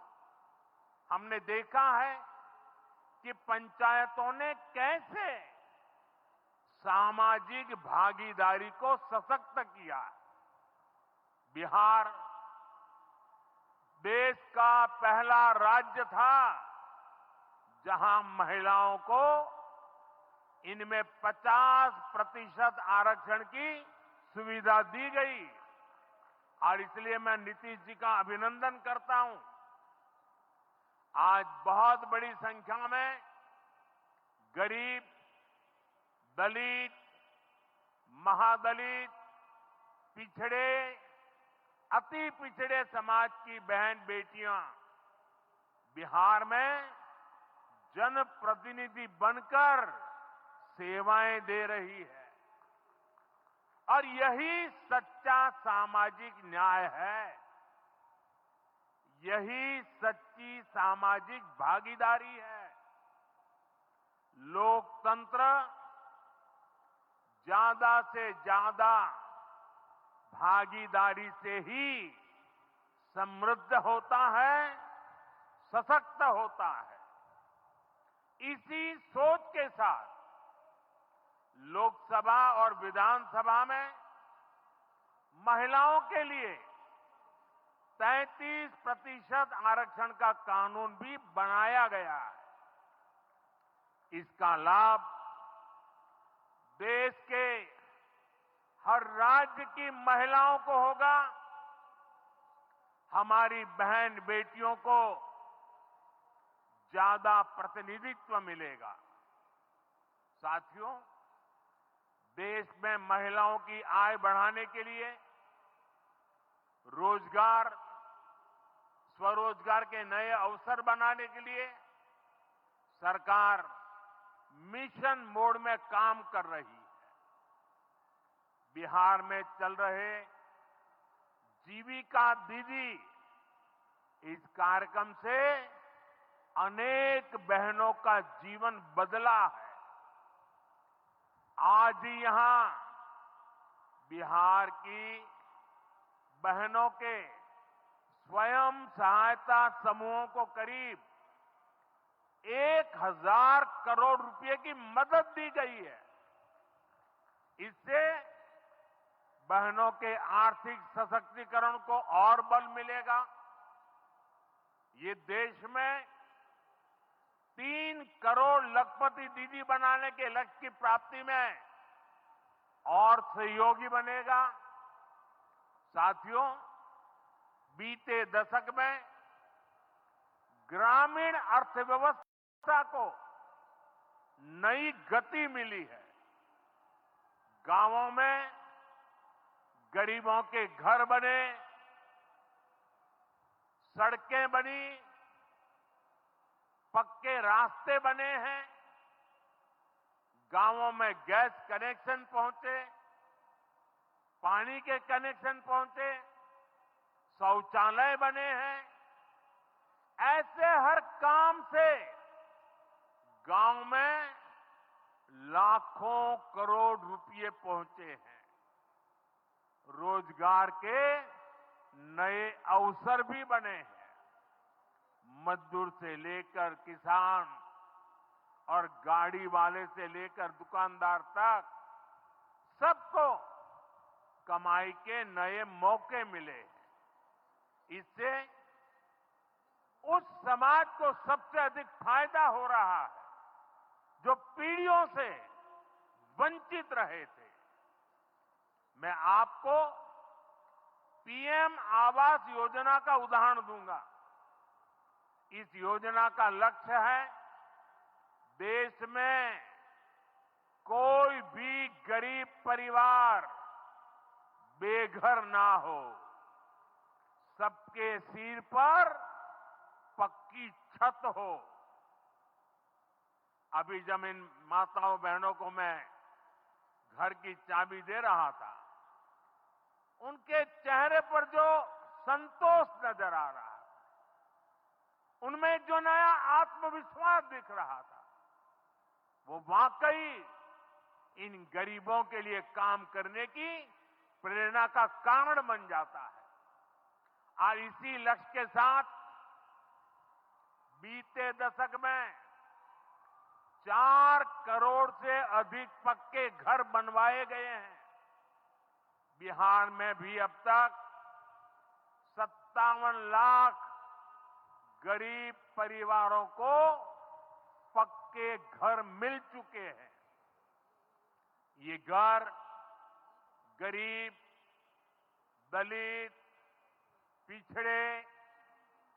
हमने देखा है कि पंचायतों ने कैसे सामाजिक भागीदारी को सशक्त किया। बिहार देश का पहला राज्य था जहां महिलाओं को इनमें 50% आरक्षण की सुविधा दी गई, और इसलिए मैं नीतीश जी का अभिनंदन करता हूं। आज बहुत बड़ी संख्या में गरीब, दलित, महादलित, पिछड़े, अति पिछड़े समाज की बहन बेटियां बिहार में जनप्रतिनिधि बनकर सेवाएं दे रही है, और यही सच्चा सामाजिक न्याय है। यही सच्ची सामाजिक भागीदारी है। लोकतंत्र ज्यादा से ज्यादा भागीदारी से ही समृद्ध होता है, सशक्त होता है। इसी सोच के साथ लोकसभा और विधानसभा में महिलाओं के लिए 33% आरक्षण का कानून भी बनाया गया है। इसका लाभ देश के हर राज्य की महिलाओं को होगा। हमारी बहन बेटियों को ज्यादा प्रतिनिधित्व मिलेगा। साथियों, देश में महिलाओं की आय बढ़ाने के लिए रोजगार, स्वरोजगार के नए अवसर बनाने के लिए सरकार मिशन मोड में काम कर रही है। बिहार में चल रहे जीविका दीदी इस कार्यक्रम से अनेक बहनों का जीवन बदला है। आज ही यहां बिहार की बहनों के स्वयं सहायता समूहों को करीब 1,000 करोड़ रुपए की मदद दी गई है। इससे बहनों के आर्थिक सशक्तिकरण को और बल मिलेगा। ये देश में 3 करोड़ लखपति दीदी बनाने के लक्ष्य की प्राप्ति में और सहयोगी बनेगा। साथियों, बीते दशक में ग्रामीण अर्थव्यवस्था को नई गति मिली है। गांवों में गरीबों के घर बने, सड़कें बनी, पक्के रास्ते बने हैं, गांवों में गैस कनेक्शन पहुंचे, पानी के कनेक्शन पहुंचे, शौचालय बने हैं। ऐसे हर काम से गांव में लाखों करोड़ रुपए पहुंचे हैं। रोजगार के नए अवसर भी बने हैं। मजदूर से लेकर किसान और गाड़ी वाले से लेकर दुकानदार तक सबको कमाई के नए मौके मिले हैं। इससे उस समाज को सबसे अधिक फायदा हो रहा है जो पीढ़ियों से वंचित रहे थे। मैं आपको पीएम आवास योजना का उदाहरण दूंगा। इस योजना का लक्ष्य है देश में कोई भी गरीब परिवार बेघर ना हो, सबके सिर पर पक्की छत हो। अभी जब इन माताओं बहनों को मैं घर की चाबी दे रहा था, उनके चेहरे पर जो संतोष नजर आ रहा था, उनमें जो नया आत्मविश्वास दिख रहा था, वो वाकई इन गरीबों के लिए काम करने की प्रेरणा का कारण बन जाता है। और इसी लक्ष्य के साथ बीते दशक में 4 करोड़ से अधिक पक्के घर बनवाए गए हैं। बिहार में भी अब तक 57 लाख गरीब परिवारों को पक्के घर मिल चुके हैं। ये घर गरीब, दलित, पिछड़े,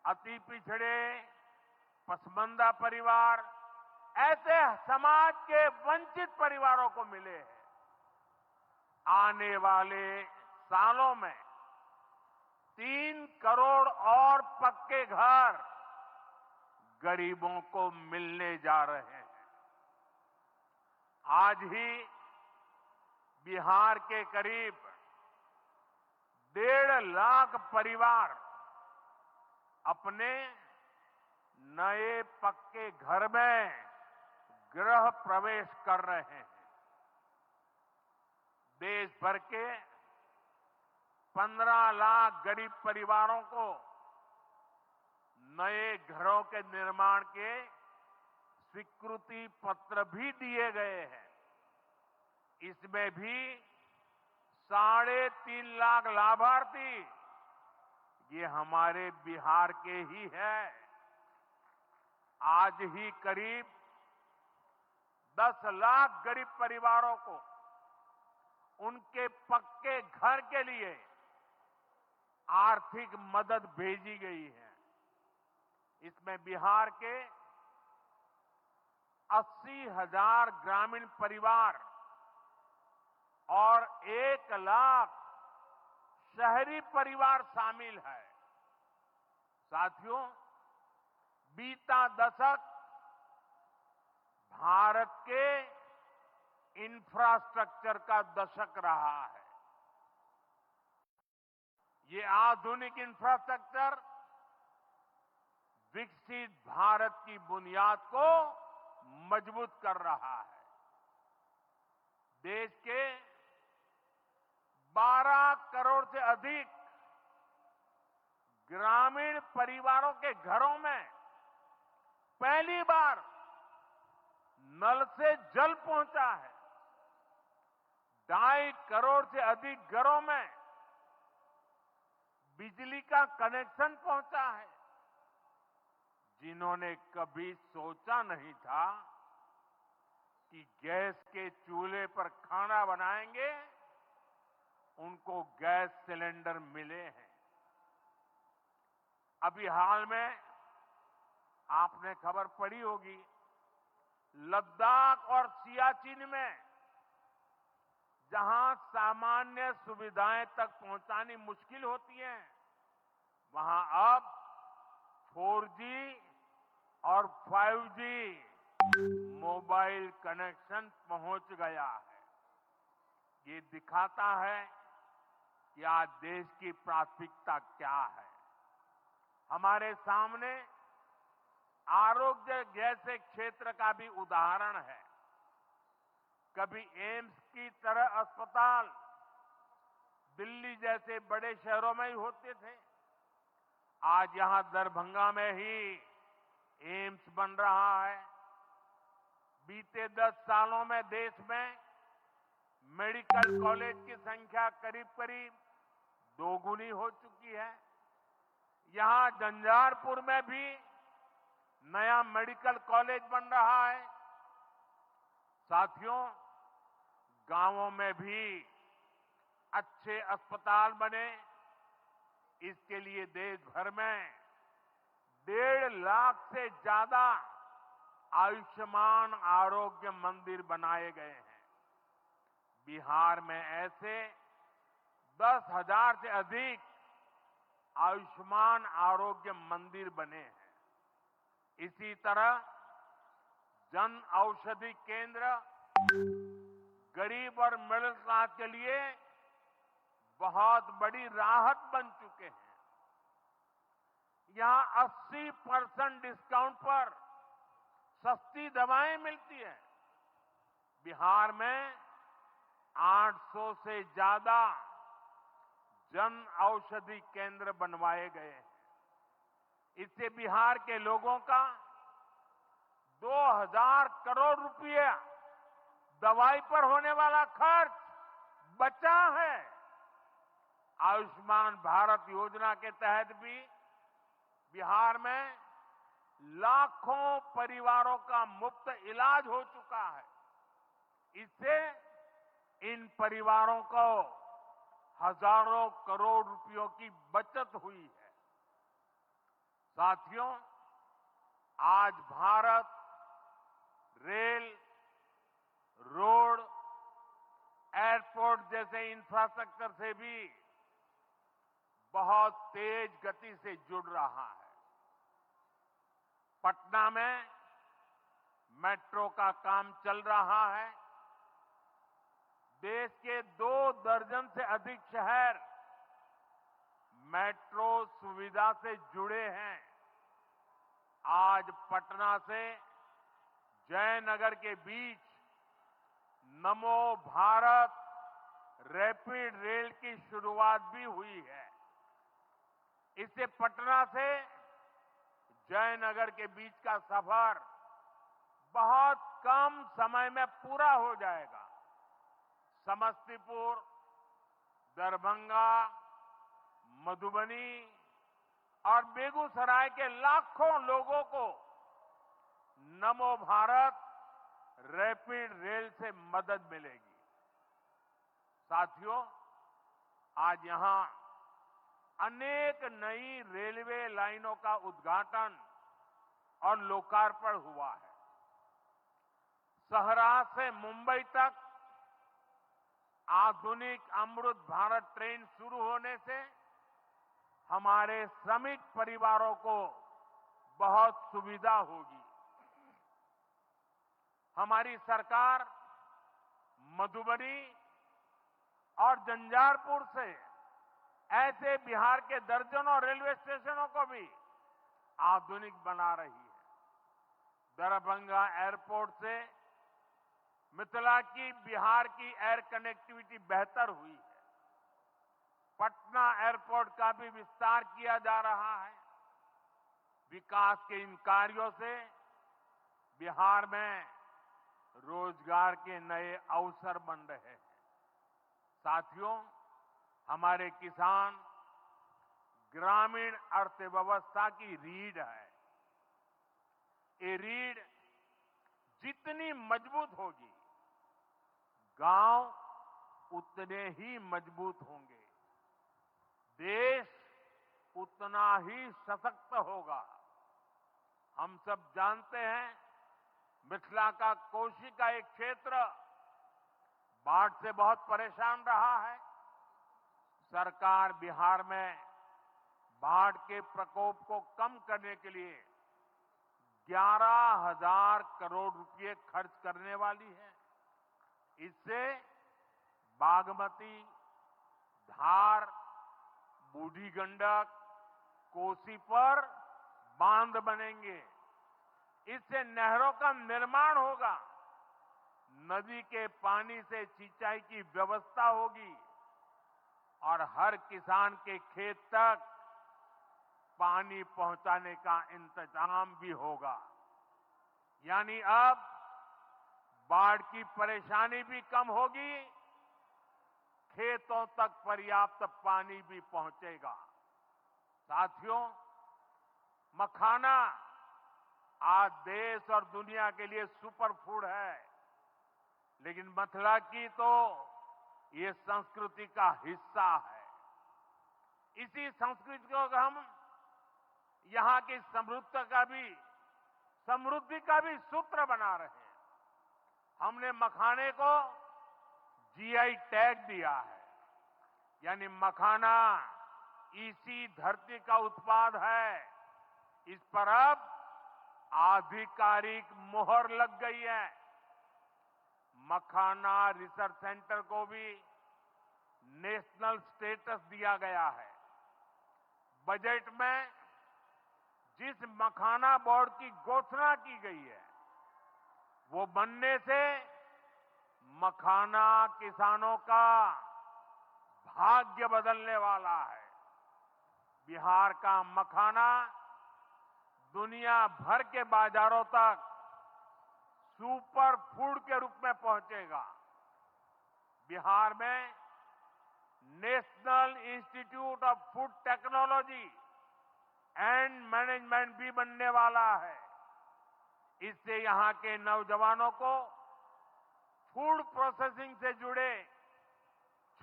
अति पिछड़े, पसमानदा परिवार, ऐसे समाज के वंचित परिवारों को मिले हैं। आने वाले सालों में 3 करोड़ और पक्के घर गरीबों को मिलने जा रहे हैं। आज ही बिहार के करीब 1.5 लाख परिवार अपने नए पक्के घर में गृह प्रवेश कर रहे हैं। देश भर के 15 लाख गरीब परिवारों को नए घरों के निर्माण के स्वीकृति पत्र भी दिए गए हैं। इसमें भी 3.5 लाख लाभार्थी ये हमारे बिहार के ही हैं। आज ही करीब 10 लाख गरीब परिवारों को उनके पक्के घर के लिए आर्थिक मदद भेजी गई है। इसमें बिहार के 80,000 ग्रामीण परिवार और 1 लाख शहरी परिवार शामिल है। साथियों, बीता दशक भारत के इंफ्रास्ट्रक्चर का दशक रहा है। ये आधुनिक इंफ्रास्ट्रक्चर विकसित भारत की बुनियाद को मजबूत कर रहा है। देश के 12 करोड़ से अधिक ग्रामीण परिवारों के घरों में पहली बार नल से जल पहुंचा है। 2.5 करोड़ से अधिक घरों में बिजली का कनेक्शन पहुंचा है। जिन्होंने कभी सोचा नहीं था कि गैस के चूल्हे पर खाना बनाएंगे, उनको गैस सिलेंडर मिले हैं। अभी हाल में आपने खबर पढ़ी होगी, लद्दाख और सियाचिन में जहां सामान्य सुविधाएं तक पहुंचानी मुश्किल होती है, वहां अब 4G और 5G मोबाइल कनेक्शन पहुंच गया है। ये दिखाता है कि आज देश की प्राथमिकता क्या है। हमारे सामने आरोग्य जैसे क्षेत्र का भी उदाहरण है। कभी एम्स की तरह अस्पताल दिल्ली जैसे बड़े शहरों में ही होते थे, आज यहां दरभंगा में ही एम्स बन रहा है। बीते 10 सालों में देश में मेडिकल कॉलेज की संख्या करीब करीब दोगुनी हो चुकी है। यहां झंझारपुर में भी नया मेडिकल कॉलेज बन रहा है। साथियों, गांवों में भी अच्छे अस्पताल बने, इसके लिए देश भर में 1.5 लाख से ज्यादा आयुष्मान आरोग्य मंदिर बनाए गए हैं। बिहार में ऐसे 10,000 से अधिक आयुष्मान आरोग्य मंदिर बने हैं। इसी तरह जन औषधि केंद्र गरीब और मिडिल क्लास के लिए बहुत बड़ी राहत बन चुके हैं। यहां 80% डिस्काउंट पर सस्ती दवाएं मिलती हैं। बिहार में 800 से ज्यादा जन औषधि केंद्र बनवाए गए हैं। इससे बिहार के लोगों का 2,000 करोड़ रुपया दवाई पर होने वाला खर्च बचा है। आयुष्मान भारत योजना के तहत भी बिहार में लाखों परिवारों का मुफ्त इलाज हो चुका है। इससे इन परिवारों को हजारों करोड़ रुपयों की बचत हुई है। साथियों, आज भारत रेल, रोड, एयरपोर्ट जैसे इंफ्रास्ट्रक्चर से भी बहुत तेज गति से जुड़ रहा है। पटना में मेट्रो का काम चल रहा है। देश के 2 दर्जन से अधिक शहर मेट्रो सुविधा से जुड़े हैं। आज पटना से जयनगर के बीच नमो भारत रैपिड रेल की शुरुआत भी हुई है। इससे पटना से जयनगर के बीच का सफर बहुत कम समय में पूरा हो जाएगा। समस्तीपुर, दरभंगा, मधुबनी और बेगूसराय के लाखों लोगों को नमो भारत रैपिड रेल से मदद मिलेगी। साथियों, आज यहां अनेक नई रेलवे लाइनों का उद्घाटन और लोकार्पण हुआ है। सहरा से मुंबई तक आधुनिक अमृत भारत ट्रेन शुरू होने से हमारे श्रमिक परिवारों को बहुत सुविधा होगी। हमारी सरकार मधुबनी और झंझारपुर से ऐसे बिहार के दर्जनों रेलवे स्टेशनों को भी आधुनिक बना रही है। दरभंगा एयरपोर्ट से मिथिला की बिहार की एयर कनेक्टिविटी बेहतर हुई है। पटना एयरपोर्ट का भी विस्तार किया जा रहा है। विकास के इन कार्यों से बिहार में रोजगार के नए अवसर बन रहे हैं। साथियों, हमारे किसान ग्रामीण अर्थव्यवस्था की रीढ़ है। ये रीढ़ जितनी मजबूत होगी, गांव उतने ही मजबूत होंगे, देश उतना ही सशक्त होगा। हम सब जानते हैं मिथिला का कोशी का एक क्षेत्र बाढ़ से बहुत परेशान रहा है। सरकार बिहार में बाढ़ के प्रकोप को कम करने के लिए 11,000 करोड़ रुपए खर्च करने वाली है। इससे बागमती, धार, बूढ़ी गंडक, कोसी पर बांध बनेंगे। इससे नहरों का निर्माण होगा, नदी के पानी से सिंचाई की व्यवस्था होगी और हर किसान के खेत तक पानी पहुंचाने का इंतजाम भी होगा। यानी अब बाढ़ की परेशानी भी कम होगी, खेतों तक पर्याप्त पानी भी पहुंचेगा। साथियों, मखाना आज देश और दुनिया के लिए सुपर फूड है, लेकिन मिथिला की तो ये संस्कृति का हिस्सा है। इसी संस्कृति को हम यहां की समृद्धि का भी सूत्र बना रहे हैं। हमने मखाने को जीआई टैग दिया है, यानी मखाना इसी धरती का उत्पाद है। इस पर अब आधिकारिक मोहर लग गई है। मखाना रिसर्च सेंटर को भी नेशनल स्टेटस दिया गया है। बजट में जिस मखाना बोर्ड की घोषणा की गई है, वो बनने से मखाना किसानों का भाग्य बदलने वाला है। बिहार का मखाना दुनिया भर के बाजारों तक सुपर फूड के रूप में पहुंचेगा। बिहार में national institute of food technology and management भी बनने वाला है। इससे यहां के नौजवानों को फूड प्रोसेसिंग से जुड़े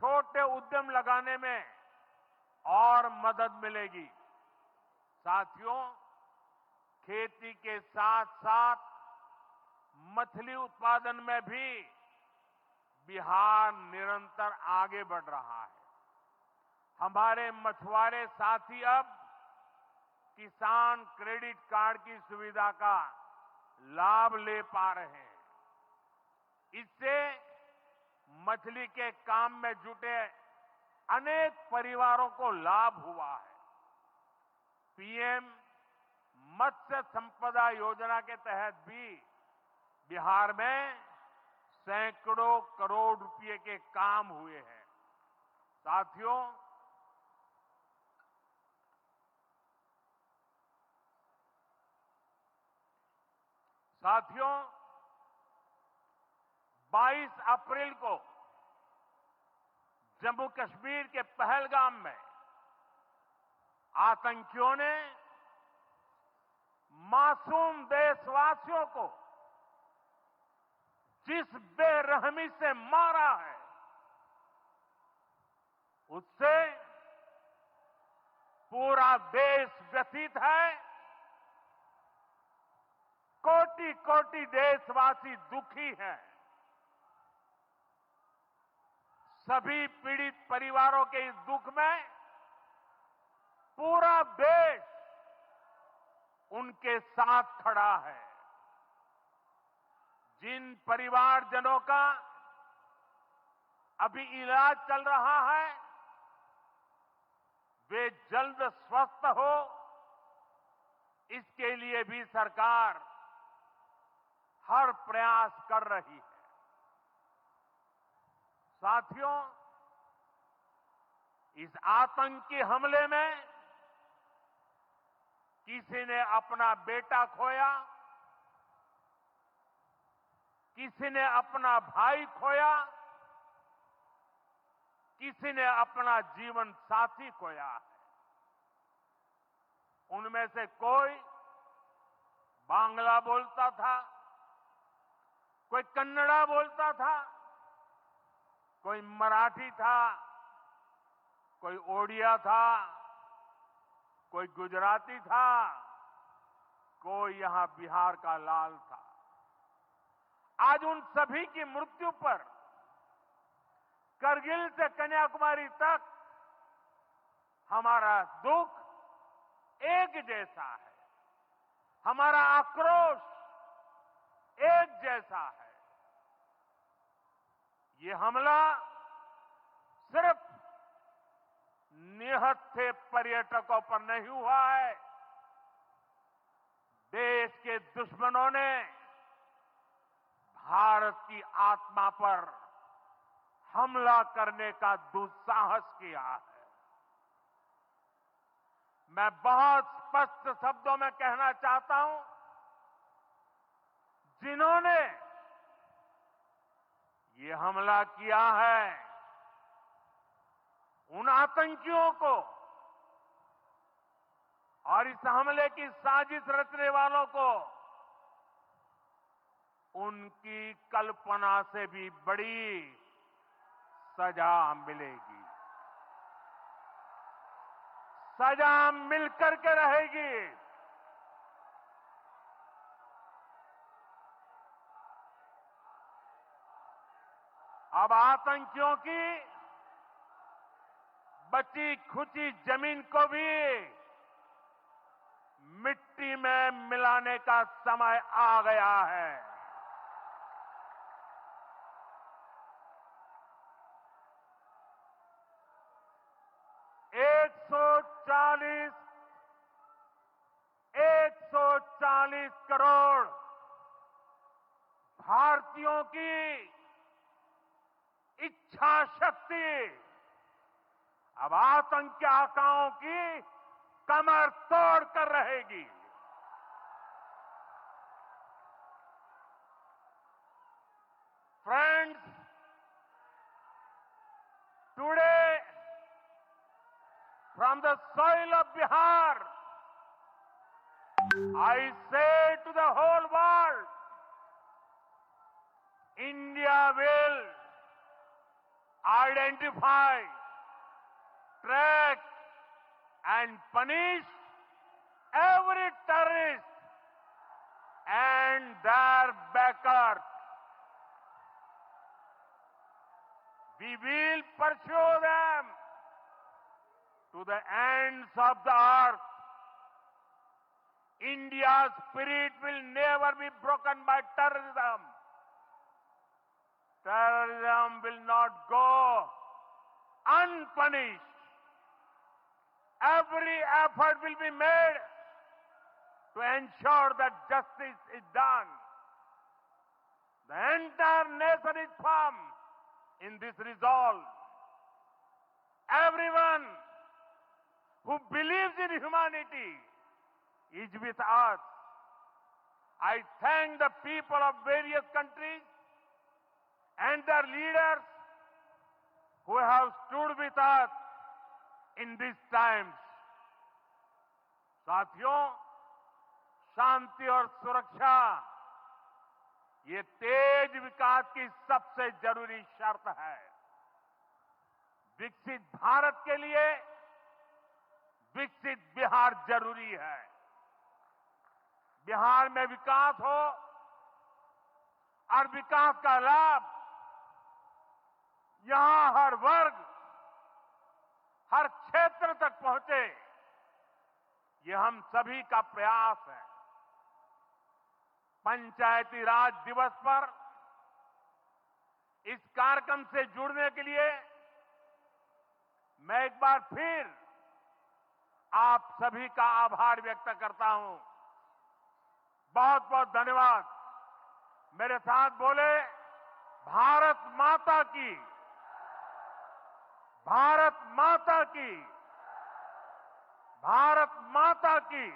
छोटे उद्यम लगाने में और मदद मिलेगी। साथियों, खेती के साथ साथ मछली उत्पादन में भी बिहार निरंतर आगे बढ़ रहा है। हमारे मछुआरे साथी अब किसान क्रेडिट कार्ड की सुविधा का लाभ ले पा रहे हैं। इससे मछली के काम में जुटे अनेक परिवारों को लाभ हुआ है। पीएम मत्स्य संपदा योजना के तहत भी बिहार में सैकड़ों करोड़ रुपए के काम हुए हैं। साथियों, 22 अप्रैल को जम्मू कश्मीर के पहलगाम में आतंकियों ने मासूम देशवासियों को जिस बेरहमी से मारा है, उससे पूरा देश व्यथित है। कोटि कोटि देशवासी दुखी हैं। सभी पीड़ित परिवारों के इस दुख में पूरा देश उनके साथ खड़ा है। जिन परिवारजनों का अभी इलाज चल रहा है, वे जल्द स्वस्थ हो, इसके लिए भी सरकार हर प्रयास कर रही है। साथियों, इस आतंकी हमले में किसी ने अपना बेटा खोया, किसी ने अपना भाई खोया, किसी ने अपना जीवन साथी खोया है। उनमें से कोई बांग्ला बोलता था, कोई कन्नड़ा बोलता था, कोई मराठी था, कोई ओडिया था, कोई गुजराती था, कोई यहां बिहार का लाल था। आज उन सभी की मृत्यु पर करगिल से कन्याकुमारी तक हमारा दुख एक जैसा है, हमारा आक्रोश एक जैसा है। ये हमला सिर्फ निहत्थे पर्यटकों पर नहीं हुआ है, देश के दुश्मनों ने भारत की आत्मा पर हमला करने का दुस्साहस किया है। मैं बहुत स्पष्ट शब्दों में कहना चाहता हूं, जिन्होंने ये हमला किया है, उन आतंकियों को और इस हमले की साजिश रचने वालों को उनकी कल्पना से भी बड़ी सजा मिलेगी। सजा मिलकर के रहेगी। अब आतंकियों की बची खुची जमीन को भी मिट्टी में मिलाने का समय आ गया है। एक सौ चालीस करोड़ भारतीयों की इच्छा शक्ति अब आतंकी आकाओं की कमर तोड़ कर रहेगी। Friends, today from the soil of Bihar, I say to the whole world, India will identify, track and punish every terrorist and their backers. We will pursue them to the ends of the earth. India's spirit will never be broken by terrorism. Terrorism will not go unpunished. Every effort will be made to ensure that justice is done. The entire nation is firm in this resolve. Everyone who believes in humanity is with us. I thank the people of various countries and their leaders who have stood with us in these times. साथियों, शांति और सुरक्षा ये तेज विकास की सबसे जरूरी शर्त है। विकसित भारत के लिए विकसित बिहार जरूरी है। बिहार में विकास हो और विकास का लाभ यहां हर वर्ग, हर क्षेत्र तक पहुंचे, ये हम सभी का प्रयास है। पंचायती राज दिवस पर इस कार्यक्रम से जुड़ने के लिए मैं एक बार फिर आप सभी का आभार व्यक्त करता हूं। बहुत बहुत धन्यवाद। मेरे साथ बोले, भारत माता की, भारत माता की, भारत माता की।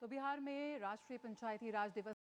तो बिहार में राष्ट्रीय पंचायती राज दिवस